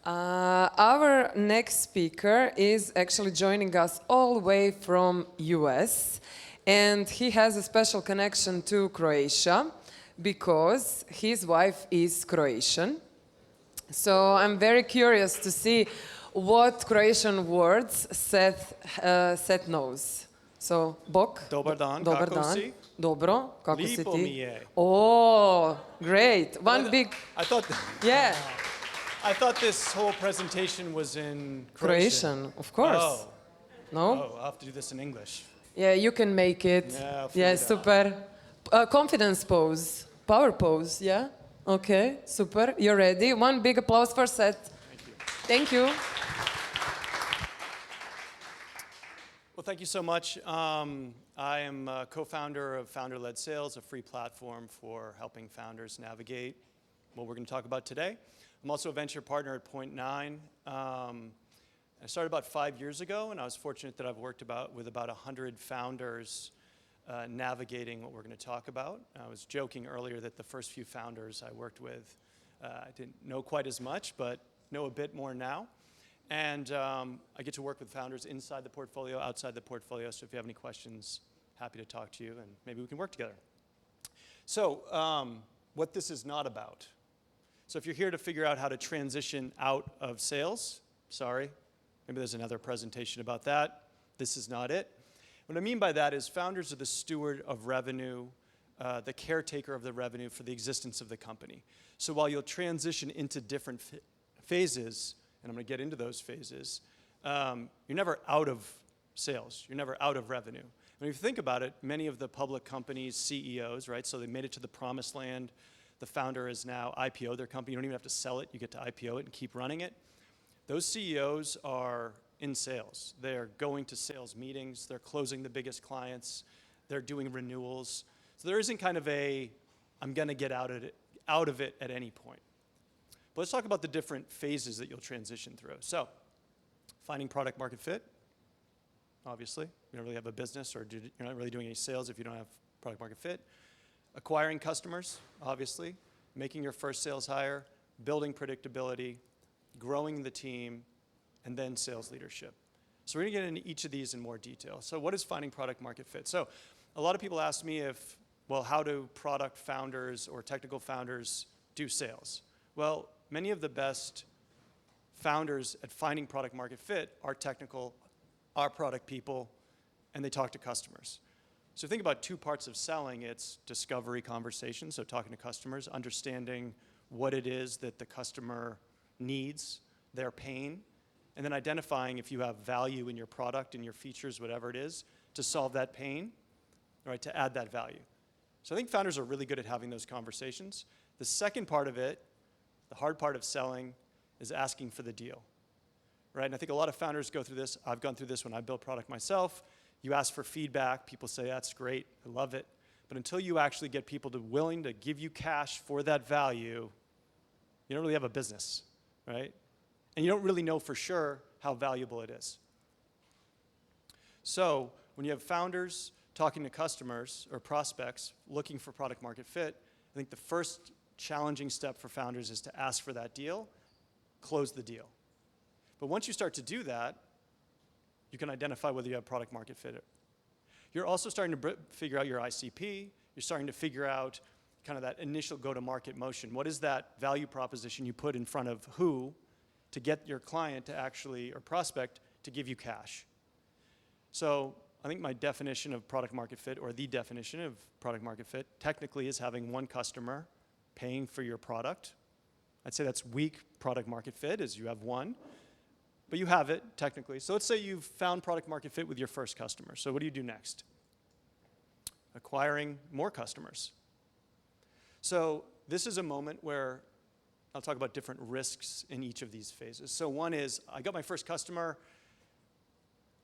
Our next speaker is actually joining us all the way from US, and he has a special connection to Croatia because his wife is Croatian. So I'm very curious to see what Croatian words Seth knows. So, Bok. Dobar dan, Dobar kako dan. si? Dobro, kako si Lipo mi ti? je. Oh, great. One big, I thought, yeah. I thought this whole presentation was in Croatian, of course. Oh, No? oh, I'll have to do this in English. Yeah, you can make it. Yeah, Yeah, Frida. super. Confidence pose. Power pose, yeah? Okay, super. You're ready. One big applause for Seth. Thank you. Thank you. Well, thank you so much. I am a co-founder of Founder-Led Sales, a free platform for helping founders navigate what we're going to talk about today. I'm also a venture partner at Point 9. I started about 5 years ago, and I was fortunate that I've worked with about 100 founders navigating what we're going to talk about. I was joking earlier that the first few founders I worked with, I didn't know quite as much, but know a bit more now. And I get to work with founders inside the portfolio, outside the portfolio, so if you have any questions, happy to talk to you, and maybe we can work together. So, what this is not about. So if you're here to figure out how to transition out of sales, sorry, maybe there's another presentation about that. This is not it. What I mean by that is founders are the steward of revenue, the caretaker of the revenue for the existence of the company. So while you'll transition into different phases, and I'm going to get into those phases, you're never out of sales. You're never out of revenue. And if you think about it, many of the public companies' CEOs, right, so they made it to the promised land. The founder is now IPO their company. You don't even have to sell it. You get to IPO it and keep running it. Those CEOs are in sales. They're going to sales meetings. They're closing the biggest clients. They're doing renewals. So there isn't kind of a, I'm going to get out of it at any point. But let's talk about the different phases that you'll transition through. So, finding product market fit, obviously. You don't really have a business, or you're not really doing any sales if you don't have product market fit. Acquiring customers, obviously. Making your first sales hire, building predictability, growing the team, and then sales leadership. So we're going to get into each of these in more detail. So what is finding product market fit? So a lot of people ask me how do product founders or technical founders do sales? Well, many of the best founders at finding product market fit are technical, are product people, and they talk to customers. So think about two parts of selling. It's discovery conversation, so talking to customers, understanding what it is that the customer needs, their pain, and then identifying if you have value in your product and your features, whatever it is, to solve that pain, right, to add that value. So I think founders are really good at having those conversations. The second part of it, the hard part of selling, is asking for the deal, right? And I think a lot of founders go through this. I've gone through this when I built product myself. You ask for feedback. People say, that's great. I love it. But until you actually get people willing to give you cash for that value, you don't really have a business, right? And you don't really know for sure how valuable it is. So when you have founders talking to customers or prospects looking for product market fit, I think the first challenging step for founders is to ask for that deal, close the deal. But once you start to do that, you can identify whether you have product market fit. You're also starting to figure out your ICP. You're starting to figure out kind of that initial go-to-market motion. What is that value proposition you put in front of who to get your client to actually, or prospect, to give you cash? So I think my definition of product market fit, or the definition of product market fit, technically is having one customer paying for your product. I'd say that's weak product market fit, is you have one, but you have it technically. So let's say you've found product market fit with your first customer. So what do you do next? Acquiring more customers. So this is a moment where I'll talk about different risks in each of these phases. So one is, I got my first customer,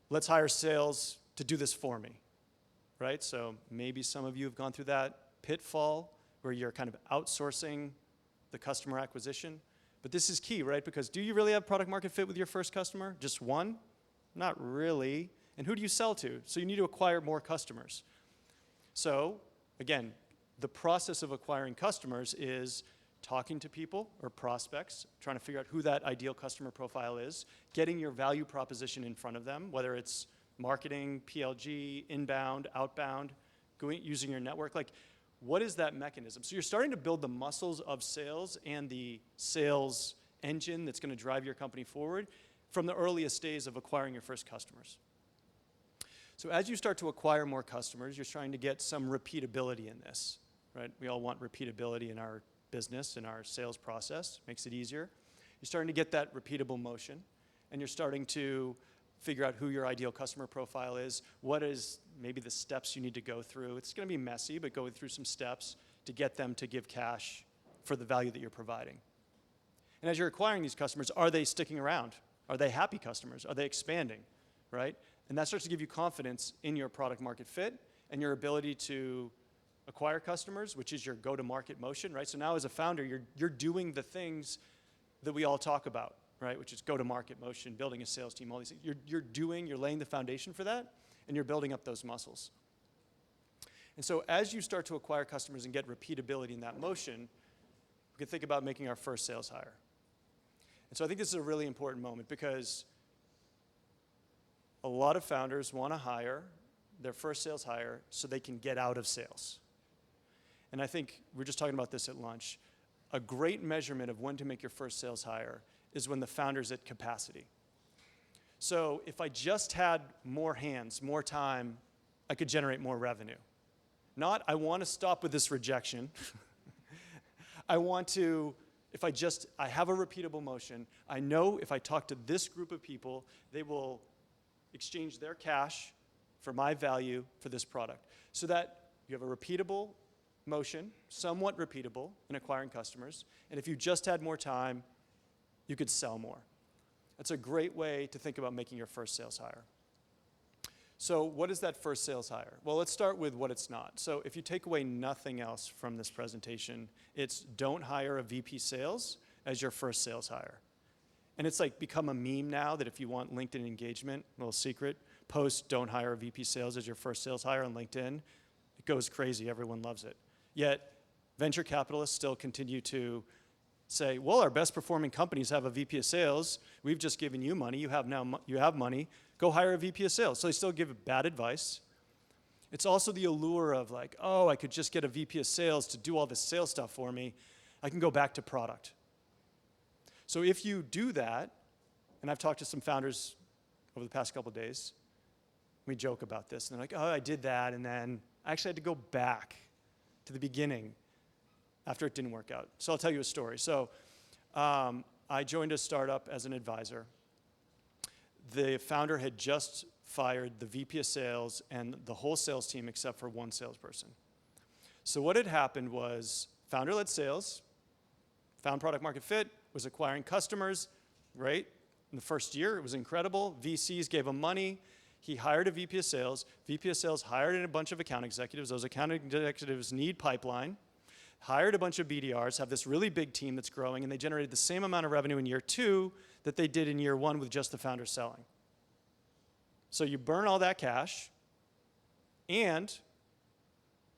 let's hire sales to do this for me, right? So maybe some of you have gone through that pitfall where you're kind of outsourcing the customer acquisition. But this is key, right? Because do you really have product market fit with your first customer? Just one? Not really. And who do you sell to? So you need to acquire more customers. So again, the process of acquiring customers is talking to people or prospects, trying to figure out who that ideal customer profile is, getting your value proposition in front of them, whether it's marketing, PLG, inbound, outbound, using your network. Like, what is that mechanism? So you're starting to build the muscles of sales and the sales engine that's going to drive your company forward from the earliest days of acquiring your first customers. So as you start to acquire more customers, you're trying to get some repeatability in this, right? We all want repeatability in our business, in our sales process. Makes it easier. You're starting to get that repeatable motion, and you're starting to figure out who your ideal customer profile is, what is maybe the steps you need to go through. It's going to be messy, but going through some steps to get them to give cash for the value that you're providing. And as you're acquiring these customers, are they sticking around? Are they happy customers? Are they expanding, right? And that starts to give you confidence in your product market fit and your ability to acquire customers, which is your go-to-market motion, right? So now as a founder, you're doing the things that we all talk about, right? Which is go-to-market motion, building a sales team, all these things. You're laying the foundation for that, and you're building up those muscles. And so as you start to acquire customers and get repeatability in that motion, we can think about making our first sales hire. And so I think this is a really important moment because a lot of founders want to hire their first sales hire so they can get out of sales. And I think we were just talking about this at lunch. A great measurement of when to make your first sales hire is when the founder's at capacity. So if I just had more hands, more time, I could generate more revenue. Not, I want to stop with this rejection. I want to, I have a repeatable motion. I know if I talk to this group of people, they will exchange their cash for my value for this product. So that you have a repeatable motion, somewhat repeatable in acquiring customers. And if you just had more time, you could sell more. That's a great way to think about making your first sales hire. So what is that first sales hire? Well, let's start with what it's not. So if you take away nothing else from this presentation, it's don't hire a VP sales as your first sales hire. And it's like become a meme now that if you want LinkedIn engagement, little secret, post don't hire a VP sales as your first sales hire on LinkedIn. It goes crazy, everyone loves it. Yet venture capitalists still continue to say, well, our best performing companies have a VP of sales. We've just given you money. You have money. Go hire a VP of sales. So they still give bad advice. It's also the allure of like, oh, I could just get a VP of sales to do all this sales stuff for me. I can go back to product. So if you do that, and I've talked to some founders over the past couple of days, we joke about this, and they're like, oh, I did that, and then I actually had to go back to the beginning after it didn't work out. So I'll tell you a story. So I joined a startup as an advisor. The founder had just fired the VP of sales and the whole sales team except for one salesperson. So what had happened was founder-led sales, found product market fit, was acquiring customers, right? In the first year, it was incredible. VCs gave him money. He hired a VP of sales. VP of sales hired a bunch of account executives. Those account executives need pipeline. Hired a bunch of BDRs, have this really big team that's growing, and they generated the same amount of revenue in year 2 that they did in year 1 with just the founder selling. So you burn all that cash, and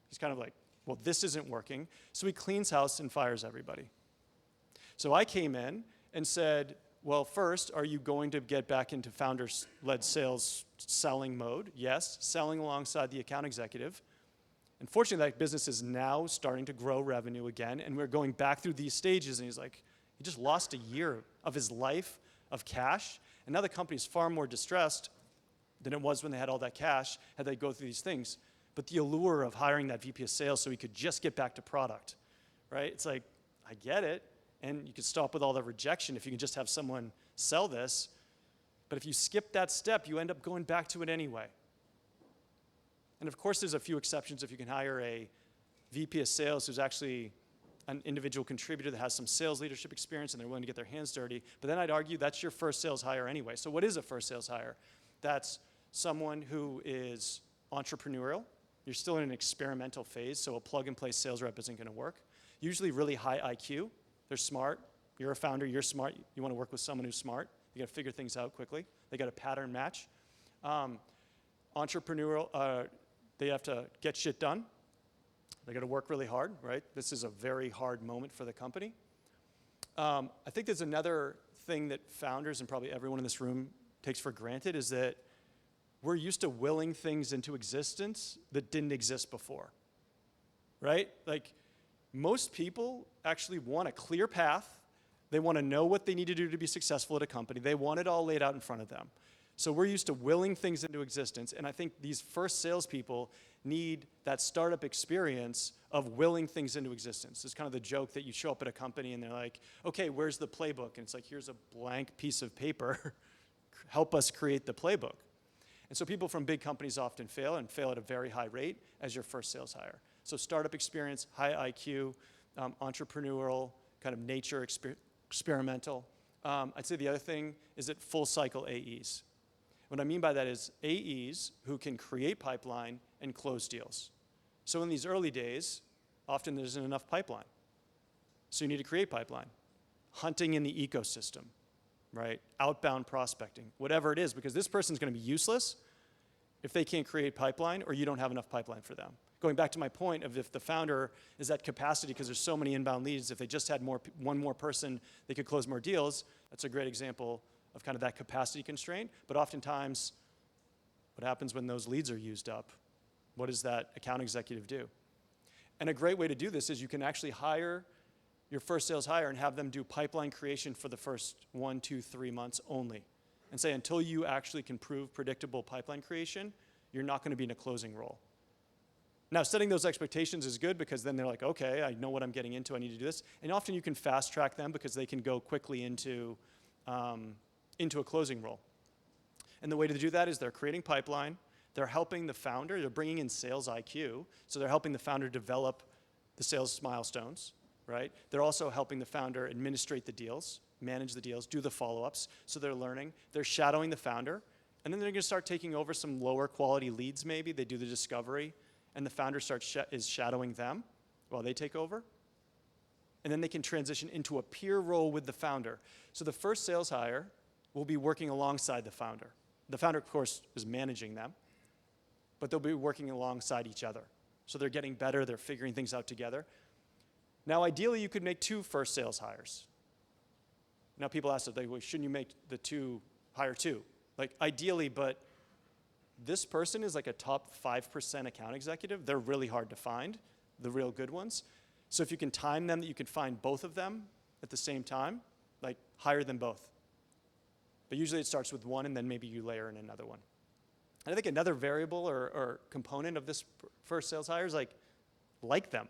he's kind of like, well, this isn't working. So he cleans house and fires everybody. So I came in and said, well, first, are you going to get back into founder-led sales selling mode? Yes, selling alongside the account executive. Unfortunately, that business is now starting to grow revenue again, and we're going back through these stages, and he's like, he just lost a year of his life of cash, and now the company's far more distressed than it was when they had all that cash, had they go through these things. But the allure of hiring that VP of sales so he could just get back to product, right? It's like, I get it, and you could stop with all the rejection if you can just have someone sell this, but if you skip that step, you end up going back to it anyway. And of course, there's a few exceptions if you can hire a VP of sales who's actually an individual contributor that has some sales leadership experience and they're willing to get their hands dirty. But then I'd argue that's your first sales hire anyway. So what is a first sales hire? That's someone who is entrepreneurial. You're still in an experimental phase, so a plug-and-play sales rep isn't going to work. Usually really high IQ. They're smart. You're a founder. You're smart. You want to work with someone who's smart. You got to figure things out quickly. They got a pattern match. Entrepreneurial. They have to get shit done. They got to work really hard, right? This is a very hard moment for the company. I think there's another thing that founders and probably everyone in this room takes for granted is that we're used to willing things into existence that didn't exist before, right? Like most people actually want a clear path. They want to know what they need to do to be successful at a company. They want it all laid out in front of them. So we're used to willing things into existence, and I think these first salespeople need that startup experience of willing things into existence. It's kind of the joke that you show up at a company and they're like, okay, where's the playbook? And it's like, here's a blank piece of paper. Help us create the playbook. And so people from big companies often fail and fail at a very high rate as your first sales hire. So startup experience, high IQ, entrepreneurial, kind of nature, experimental. I'd say the other thing is that full cycle AEs. What I mean by that is AEs who can create pipeline and close deals. So in these early days, often there isn't enough pipeline. So you need to create pipeline. Hunting in the ecosystem, right? Outbound prospecting, whatever it is, because this person's going to be useless if they can't create pipeline or you don't have enough pipeline for them. Going back to my point of if the founder is at capacity because there's so many inbound leads, if they just had one more person, they could close more deals. That's a great example of kind of that capacity constraint. But oftentimes, what happens when those leads are used up? What does that account executive do? And a great way to do this is you can actually hire your first sales hire and have them do pipeline creation for the first 1, 2, 3 months only. And say until you actually can prove predictable pipeline creation, you're not going to be in a closing role. Now, setting those expectations is good because then they're like, okay, I know what I'm getting into, I need to do this. And often you can fast track them because they can go quickly into a closing role. And the way to do that is they're creating pipeline, they're helping the founder, they're bringing in sales IQ, so they're helping the founder develop the sales milestones, right? They're also helping the founder administrate the deals, manage the deals, do the follow-ups, so they're learning. They're shadowing the founder, and then they're gonna start taking over some lower quality leads maybe, they do the discovery, and the founder is shadowing them while they take over. And then they can transition into a peer role with the founder. So the first sales hire will be working alongside the founder. The founder, of course, is managing them, but they'll be working alongside each other. So they're getting better, they're figuring things out together. Now, ideally, you could make 2 first sales hires. Now, people ask, well, shouldn't you make hire 2? Like, ideally, but this person is like a top 5% account executive. They're really hard to find, the real good ones. So if you can time them that you can find both of them at the same time, like hire them both. But usually it starts with one and then maybe you layer in another one. And I think another variable or component of this first sales hire is like them.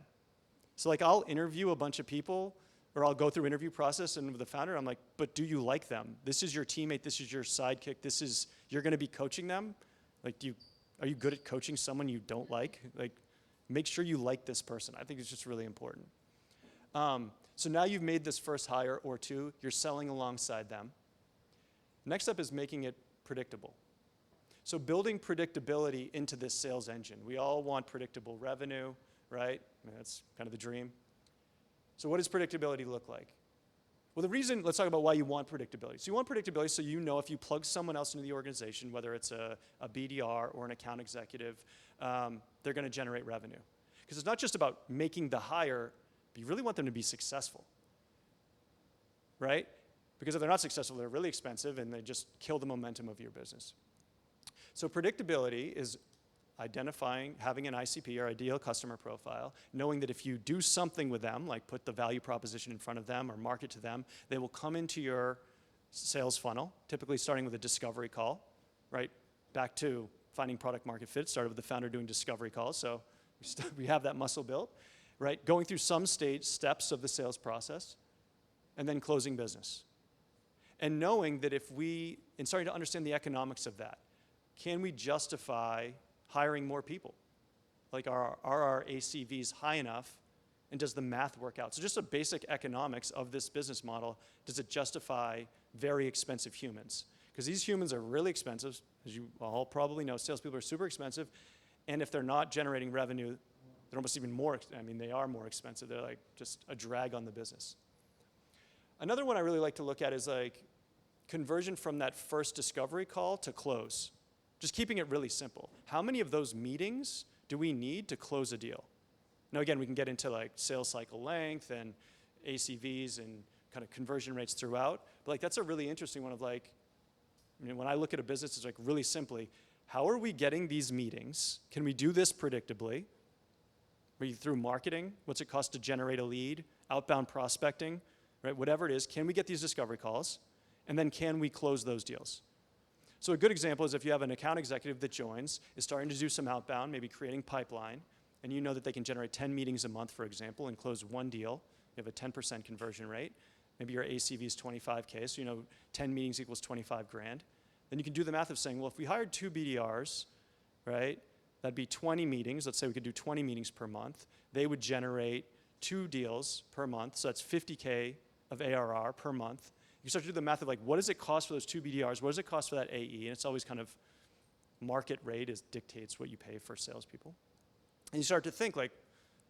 So like I'll interview a bunch of people or I'll go through interview process and with the founder, I'm like, but do you like them? This is your teammate, this is your sidekick, you're gonna be coaching them. Like are you good at coaching someone you don't like? Like make sure you like this person. I think it's just really important. So now you've made this first hire or 2, you're selling alongside them. Next up is making it predictable. So building predictability into this sales engine. We all want predictable revenue, right? I mean, that's kind of the dream. So what does predictability look like? Well, let's talk about why you want predictability. So you want predictability so you know if you plug someone else into the organization, whether it's a BDR or an account executive, they're going to generate revenue. Because it's not just about making the hire, but you really want them to be successful, right? Because if they're not successful, they're really expensive and they just kill the momentum of your business. So predictability is identifying, having an ICP or ideal customer profile, knowing that if you do something with them, like put the value proposition in front of them or market to them, they will come into your sales funnel, typically starting with a discovery call, right? Back to finding product market fit, started with the founder doing discovery calls, so we have that muscle built, right? Going through some steps of the sales process, and then closing business. And knowing that and starting to understand the economics of that, can we justify hiring more people? Like are our ACVs high enough and does the math work out? So just the basic economics of this business model, does it justify very expensive humans? Because these humans are really expensive, as you all probably know, salespeople are super expensive, and if they're not generating revenue, they're almost even more, they are more expensive. They're like just a drag on the business. Another one I really like to look at is like conversion from that first discovery call to close. Just keeping it really simple. How many of those meetings do we need to close a deal? Now again, we can get into like sales cycle length and ACVs and kind of conversion rates throughout, but like that's a really interesting one of like, I mean, when I look at a business, it's like really simply, how are we getting these meetings? Can we do this predictably? Maybe through marketing, what's it cost to generate a lead, outbound prospecting, right? Whatever it is, can we get these discovery calls? And then can we close those deals? So a good example is if you have an account executive that joins, is starting to do some outbound, maybe creating pipeline, and you know that they can generate 10 meetings a month, for example, and close one deal. You have a 10% conversion rate. Maybe your ACV is 25K, so you know 10 meetings equals 25 grand. Then you can do the math of saying, well, if we hired 2 BDRs, right, that'd be 20 meetings. Let's say we could do 20 meetings per month. They would generate 2 deals per month, so that's 50K of ARR per month. You start to do the math of like, what does it cost for those 2 BDRs? What does it cost for that AE? And it's always kind of market rate dictates what you pay for salespeople. And you start to think like,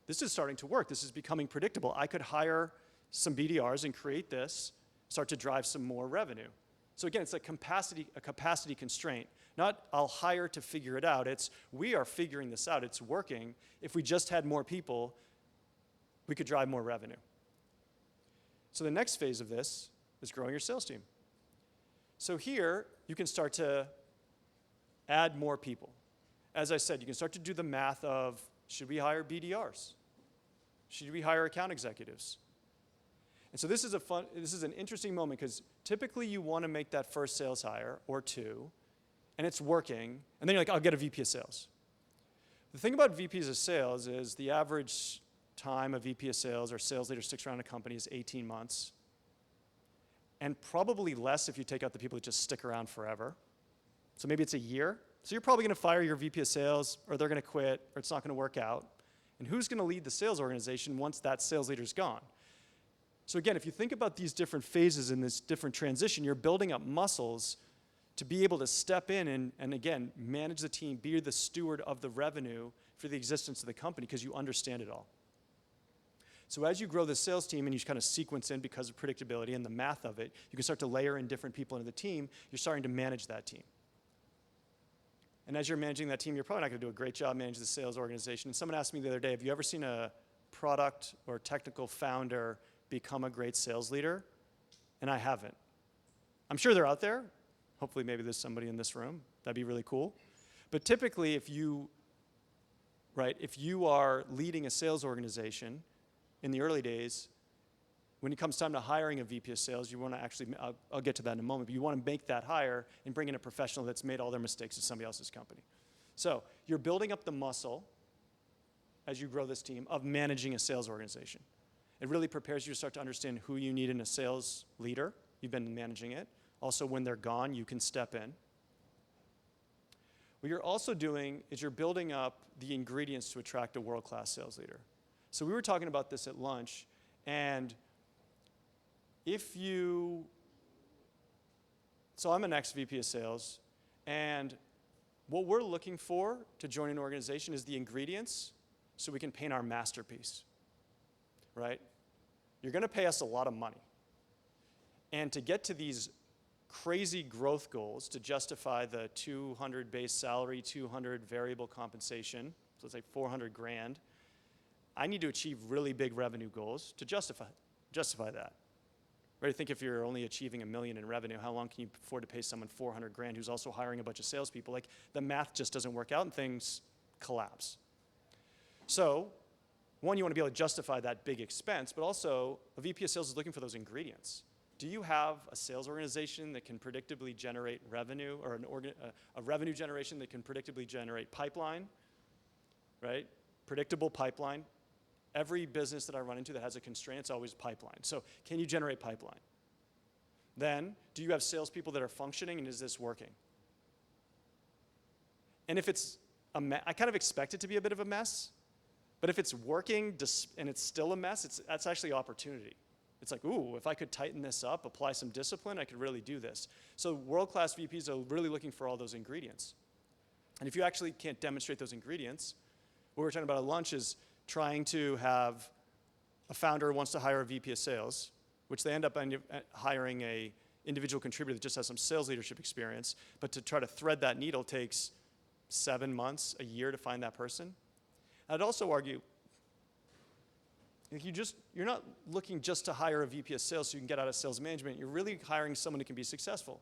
this is starting to work. This is becoming predictable. I could hire some BDRs and create this, start to drive some more revenue. So again, it's a capacity constraint. Not I'll hire to figure it out. It's we are figuring this out. It's working. If we just had more people, we could drive more revenue. So the next phase of this is growing your sales team. So here, you can start to add more people. As I said, you can start to do the math of, should we hire BDRs? Should we hire account executives? And so this is an interesting moment because typically you want to make that first sales hire or 2, and it's working, and then you're like, I'll get a VP of sales. The thing about VPs of sales is the average time a VP of sales or sales leader sticks around a company is 18 months. And probably less if you take out the people that just stick around forever. So maybe it's a year. So you're probably going to fire your VP of sales, or they're going to quit, or it's not going to work out. And who's going to lead the sales organization once that sales leader's gone? So again, if you think about these different phases in this different transition, you're building up muscles to be able to step in and again, manage the team, be the steward of the revenue for the existence of the company because you understand it all. So as you grow the sales team and you kind of sequence in because of predictability and the math of it, you can start to layer in different people into the team. You're starting to manage that team. And as you're managing that team, you're probably not going to do a great job managing the sales organization. And someone asked me the other day, have you ever seen a product or technical founder become a great sales leader? And I haven't. I'm sure they're out there. Hopefully maybe there's somebody in this room. That'd be really cool. But typically if you are leading a sales organization in the early days, when it comes time to hiring a VP of sales, you want to actually, I'll get to that in a moment, but you want to make that hire and bring in a professional that's made all their mistakes at somebody else's company. So you're building up the muscle as you grow this team of managing a sales organization. It really prepares you to start to understand who you need in a sales leader. You've been managing it. Also, when they're gone, you can step in. What you're also doing is you're building up the ingredients to attract a world-class sales leader. So we were talking about this at lunch, and so I'm an ex-VP of sales, and what we're looking for to join an organization is the ingredients so we can paint our masterpiece, right? You're going to pay us a lot of money. And to get to these crazy growth goals to justify the 200 base salary, 200 variable compensation, so it's like 400 grand, I need to achieve really big revenue goals to justify that. Right? I think if you're only achieving $1 million in revenue, how long can you afford to pay someone 400 grand who's also hiring a bunch of salespeople? Like the math just doesn't work out and things collapse. So, one, you want to be able to justify that big expense, but also a VP of sales is looking for those ingredients. Do you have a sales organization that can predictably generate revenue, or a revenue generation that can predictably generate pipeline, right? Predictable pipeline. Every business that I run into that has a constraint, it's always pipeline. So can you generate pipeline? Then, do you have salespeople that are functioning, and is this working? And if it's I kind of expect it to be a bit of a mess, but if it's working and it's still a mess, that's actually opportunity. It's like, ooh, if I could tighten this up, apply some discipline, I could really do this. So world-class VPs are really looking for all those ingredients. And if you actually can't demonstrate those ingredients, what we're talking about at lunch is trying to have a founder who wants to hire a VP of sales, which they end up hiring a individual contributor that just has some sales leadership experience, but to try to thread that needle takes 7 months, a year to find that person. I'd also argue Like you're not looking just to hire a VP of sales so you can get out of sales management. You're really hiring someone who can be successful.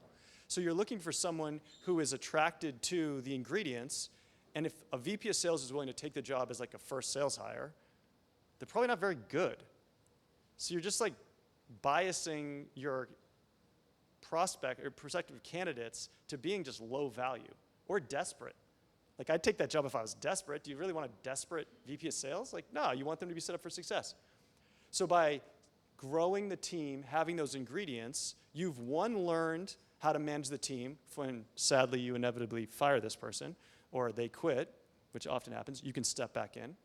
So you're looking for someone who is attracted to the ingredients, and if a VP of sales is willing to take the job as like a first sales hire, they're probably not very good. So you're just like biasing your prospect or prospective candidates to being just low value or desperate. Like I'd take that job if I was desperate. Do you really want a desperate VP of sales? Like no, you want them to be set up for success. So by growing the team, having those ingredients, you've learned how to manage the team when sadly you inevitably fire this person or they quit, which often happens, you can step back in.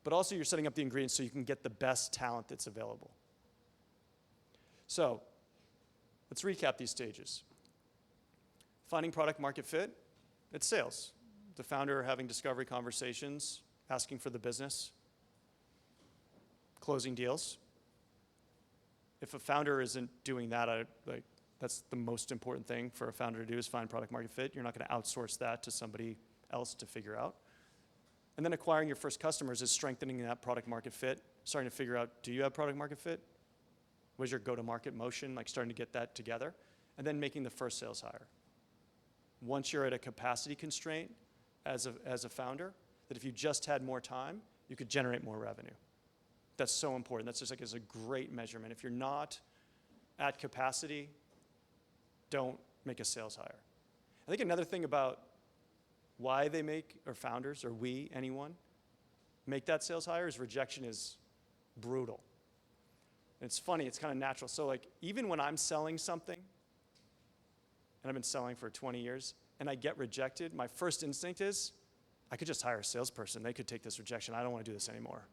But also you're setting up the ingredients so you can get the best talent that's available. So let's recap these stages. Finding product market fit, it's sales. The founder having discovery conversations, asking for the business, closing deals. If a founder isn't doing that, that's the most important thing for a founder to do is find product market fit. You're not going to outsource that to somebody else to figure out. And then acquiring your first customers is strengthening that product market fit, starting to figure out, do you have product market fit? What is your go-to-market motion? Like starting to get that together. And then making the first sales hire. Once you're at a capacity constraint as a founder, that if you just had more time, you could generate more revenue. That's so important. That's just like is a great measurement. If you're not at capacity, don't make a sales hire. I think another thing about why they make, or founders, or we, anyone, make that sales hire is rejection is brutal. And it's funny, it's kind of natural. So like even when I'm selling something, and I've been selling for 20 years, and I get rejected, my first instinct is, I could just hire a salesperson. They could take this rejection. I don't want to do this anymore.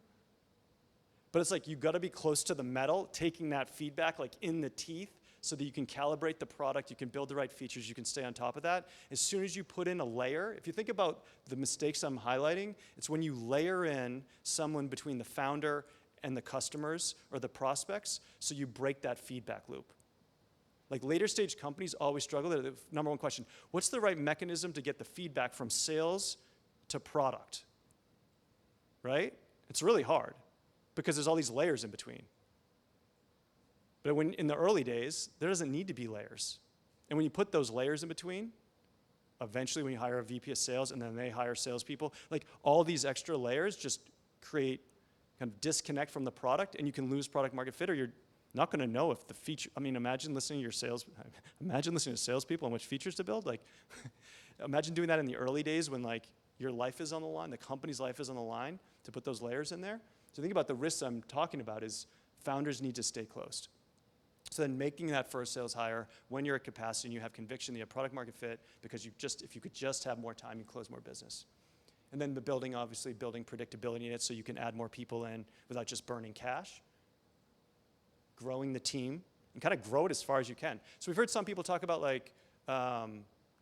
But it's like, you've got to be close to the metal, taking that feedback like in the teeth so that you can calibrate the product, you can build the right features, you can stay on top of that. As soon as you put in a layer, if you think about the mistakes I'm highlighting, it's when you layer in someone between the founder and the customers or the prospects, so you break that feedback loop. Like later stage companies always struggle. The number one question, what's the right mechanism to get the feedback from sales to product, right? It's really hard because there's all these layers in between. But when in the early days, there doesn't need to be layers. And when you put those layers in between, eventually when you hire a VP of sales and then they hire salespeople, like all these extra layers just create kind of disconnect from the product, and you can lose product market fit, or you're not going to know if the feature, I mean, imagine listening to salespeople on which features to build. Like, imagine doing that in the early days when like your life is on the line, the company's life is on the line, to put those layers in there. So think about the risks I'm talking about is founders need to stay closed. So then making that first sales hire when you're at capacity and you have conviction that you have product market fit, because if you could just have more time, you close more business. And then the building, obviously building predictability in it so you can add more people in without just burning cash. Growing the team and kind of grow it as far as you can. So we've heard some people talk about like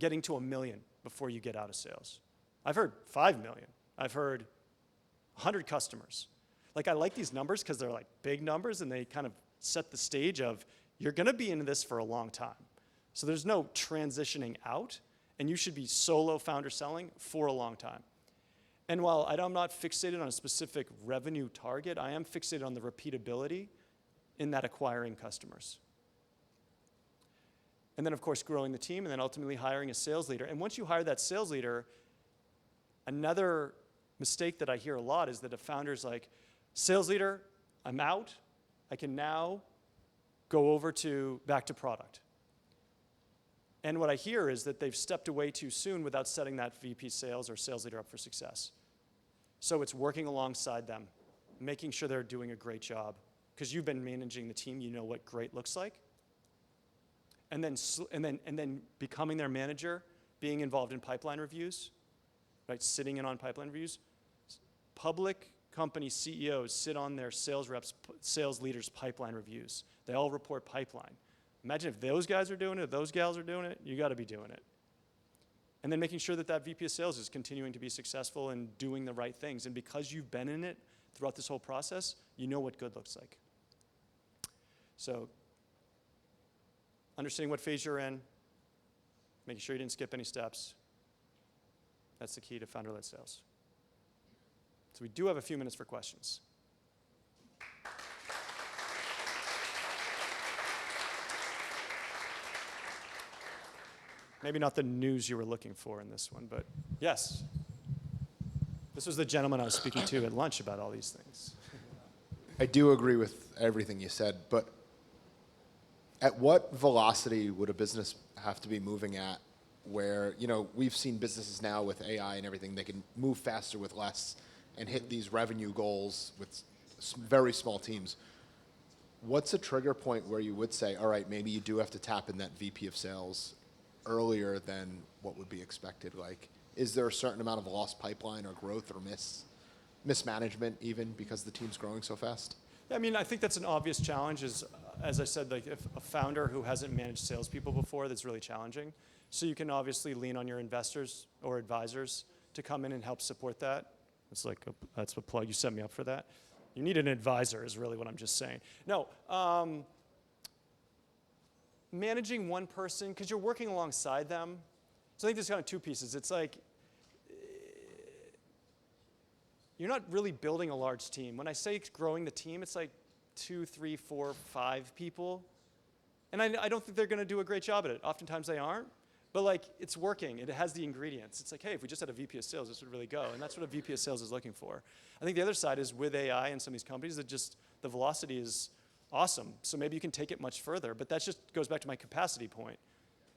getting to 1 million before you get out of sales. I've heard 5 million. I've heard 100 customers. Like I like these numbers because they're like big numbers and they kind of set the stage of you're going to be in this for a long time. So there's no transitioning out, and you should be solo founder selling for a long time. And while I'm not fixated on a specific revenue target, I am fixated on the repeatability in that acquiring customers. And then of course growing the team, and then ultimately hiring a sales leader. And once you hire that sales leader, another mistake that I hear a lot is that a founder's like, sales leader, I'm out. I can now go over back to product. And what I hear is that they've stepped away too soon without setting that VP sales or sales leader up for success. So it's working alongside them, making sure they're doing a great job. Because you've been managing the team, you know what great looks like. And then becoming their manager, being involved in pipeline reviews, right? Sitting in on pipeline reviews. Public company CEOs sit on their sales reps, sales leaders' pipeline reviews. They all report pipeline. Imagine if those guys are doing it, if those gals are doing it, you got to be doing it. And then making sure that that VP of sales is continuing to be successful and doing the right things. And because you've been in it throughout this whole process, you know what good looks like. So understanding what phase you're in, making sure you didn't skip any steps. That's the key to founder-led sales. So we do have a few minutes for questions. Maybe not the news you were looking for in this one, but yes. This was the gentleman I was speaking to at lunch about all these things. I do agree with everything you said, but at what velocity would a business have to be moving at where, you know, we've seen businesses now with AI and everything, they can move faster with less and hit these revenue goals with very small teams. What's a trigger point where you would say, all right, maybe you do have to tap in that VP of sales earlier than what would be expected? Like, is there a certain amount of lost pipeline or growth or mismanagement even because the team's growing so fast? Yeah, I mean, I think that's an obvious challenge is, as I said, like if a founder who hasn't managed salespeople before, that's really challenging. So you can obviously lean on your investors or advisors to come in and help support that. It's like, that's a plug, you set me up for that. You need an advisor is really what I'm just saying. No, managing one person, because you're working alongside them. So I think there's kind of two pieces. It's like, you're not really building a large team. When I say growing the team, it's like 2, 3, 4, 5 people. And I don't think they're going to do a great job at it. Oftentimes they aren't. But like, it's working. It has the ingredients. It's like, hey, if we just had a VP of sales, this would really go. And that's what a VP of sales is looking for. I think the other side is with AI and some of these companies, that just the velocity is awesome. So maybe you can take it much further. But that just goes back to my capacity point.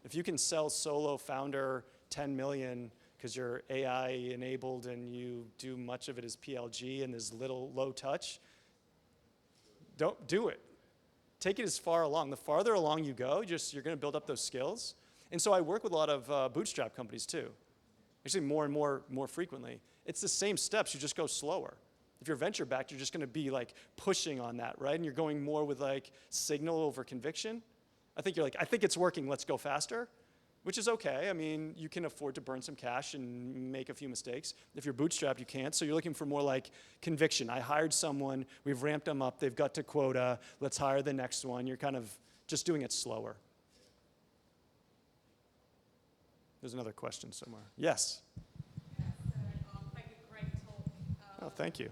If you can sell solo founder 10 million because you're AI enabled and you do much of it as PLG and there's little low touch, don't do it. Take it as far along. The farther along you go, you're going to build up those skills. And so I work with a lot of bootstrap companies too. Actually more and more frequently. It's the same steps, you just go slower. If you're venture backed, you're just going to be like pushing on that, right? And you're going more with like signal over conviction. I think you're like, I think it's working, let's go faster, which is okay. I mean, you can afford to burn some cash and make a few mistakes. If you're bootstrapped, you can't. So you're looking for more like conviction. I hired someone, we've ramped them up, they've got to quota, let's hire the next one. You're kind of just doing it slower. There's another question somewhere. Yes? Yeah, so, thank you, great talk. Oh, thank you.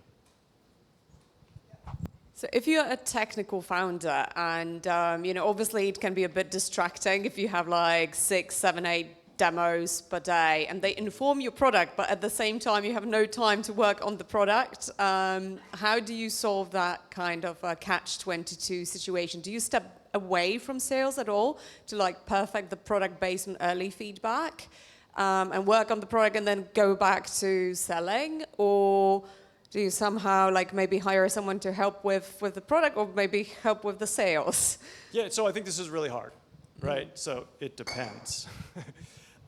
So if you're a technical founder and, you know, obviously it can be a bit distracting if you have like 6, 7, 8 demos per day and they inform your product, but at the same time you have no time to work on the product. How do you solve that kind of catch-22 situation? Do you step away from sales at all to like perfect the product based on early feedback and work on the product and then go back to selling? Or do you somehow like maybe hire someone to help with the product or maybe help with the sales? Yeah, so I think this is really hard, right? So it depends.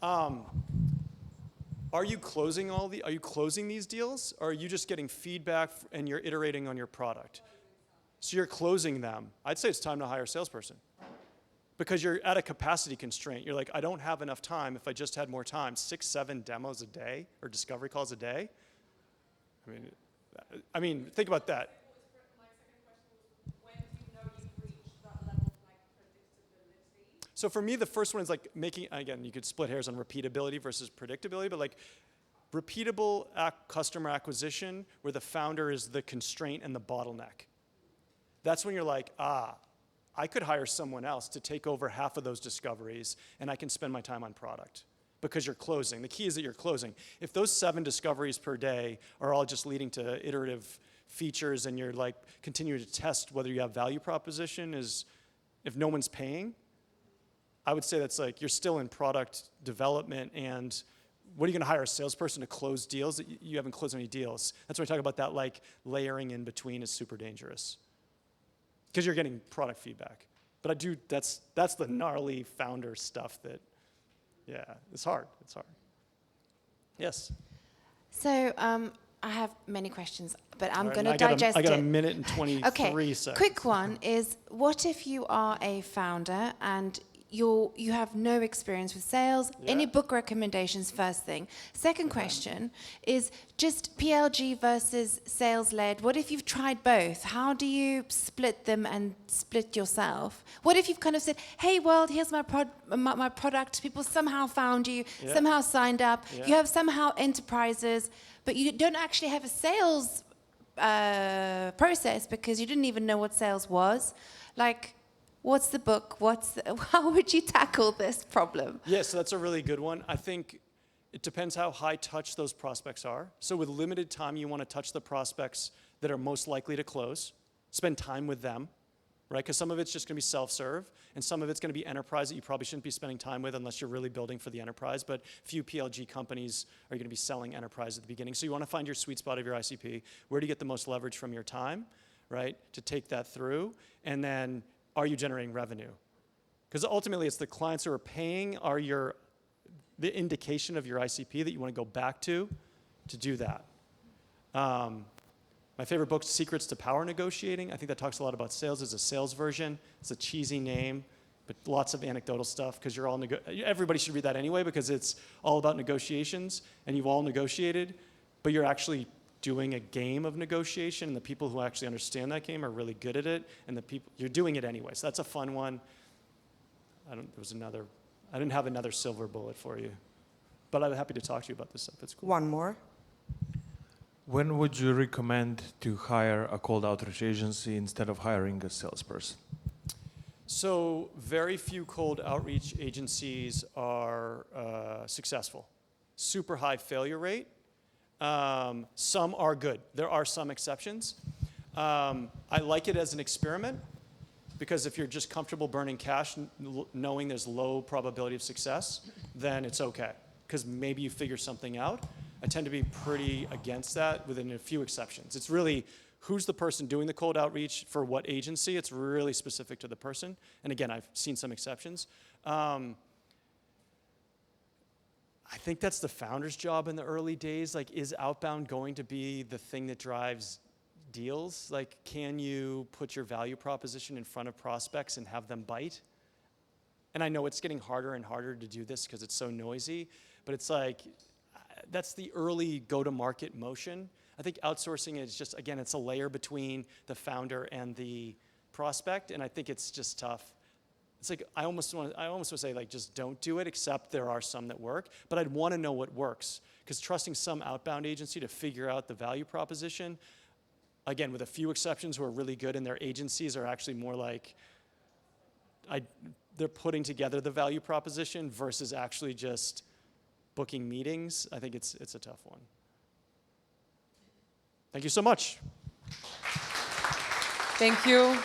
Are you closing these deals, or are you just getting feedback and you're iterating on your product? So you're closing them. I'd say it's time to hire a salesperson because you're at a capacity constraint. You're like, I don't have enough time. If I just had more time, 6, 7 demos a day or discovery calls a day. I mean, think about that. My second question was, when do you know you've reached that level of like predictability? So for me, the first one is like making, again, you could split hairs on repeatability versus predictability, but like repeatable customer acquisition where the founder is the constraint and the bottleneck. That's when you're like, I could hire someone else to take over half of those discoveries and I can spend my time on product because you're closing. The key is that you're closing. If those 7 discoveries per day are all just leading to iterative features and you're like continuing to test whether you have value proposition is, if no one's paying, I would say that's like you're still in product development and what are you going to hire a salesperson to close deals? You haven't closed any deals. That's why I talk about that like layering in between is super dangerous. Because you're getting product feedback. But that's the gnarly founder stuff that, yeah, it's hard. Yes? So I have many questions, but I'm going to digest it. I got a minute and 23 seconds. Quick one is, what if you are a founder and you have no experience with sales? Yeah. Any book recommendations, first thing. Second question is just PLG versus sales-led. What if you've tried both? How do you split them and split yourself? What if you've kind of said, hey world, here's my product, people somehow found you, somehow signed up, you have somehow enterprises, but you don't actually have a sales process because you didn't even know what sales was. Like, What's the book? How would you tackle this problem? Yeah, so that's a really good one. I think it depends how high touch those prospects are. So with limited time, you want to touch the prospects that are most likely to close. Spend time with them, right? Because some of it's just going to be self-serve, and some of it's going to be enterprise that you probably shouldn't be spending time with unless you're really building for the enterprise. But few PLG companies are going to be selling enterprise at the beginning. So you want to find your sweet spot of your ICP. Where do you get the most leverage from your time, right, to take that through? And then, are you generating revenue? Because ultimately, it's the clients who are paying are the indication of your ICP that you want to go back to do that. My favorite book, Secrets to Power Negotiating. I think that talks a lot about sales. It's a sales version. It's a cheesy name, but lots of anecdotal stuff because you're all everybody should read that anyway because it's all about negotiations and you've all negotiated, but you're actually doing a game of negotiation and the people who actually understand that game are really good at it and the people you're doing it anyway. So that's a fun one. I didn't have another silver bullet for you, but I'm happy to talk to you about this stuff. It's cool. One more. When would you recommend to hire a cold outreach agency instead of hiring a salesperson? So very few cold outreach agencies are successful. Super high failure rate. Some are good. There are some exceptions. I like it as an experiment because if you're just comfortable burning cash, knowing there's low probability of success, then it's okay because maybe you figure something out. I tend to be pretty against that within a few exceptions. It's really who's the person doing the cold outreach for what agency. It's really specific to the person. And again, I've seen some exceptions. I think that's the founder's job in the early days. Like, is outbound going to be the thing that drives deals? Like, can you put your value proposition in front of prospects and have them bite? And I know it's getting harder and harder to do this because it's so noisy, but it's like, that's the early go-to-market motion. I think outsourcing is just, again, it's a layer between the founder and the prospect, and I think it's just tough. It's like, I almost want to say, like, just don't do it, except there are some that work, but I'd want to know what works, because trusting some outbound agency to figure out the value proposition, again, with a few exceptions who are really good, and their agencies are actually more like, they're putting together the value proposition versus actually just booking meetings. I think it's a tough one. Thank you so much. Thank you.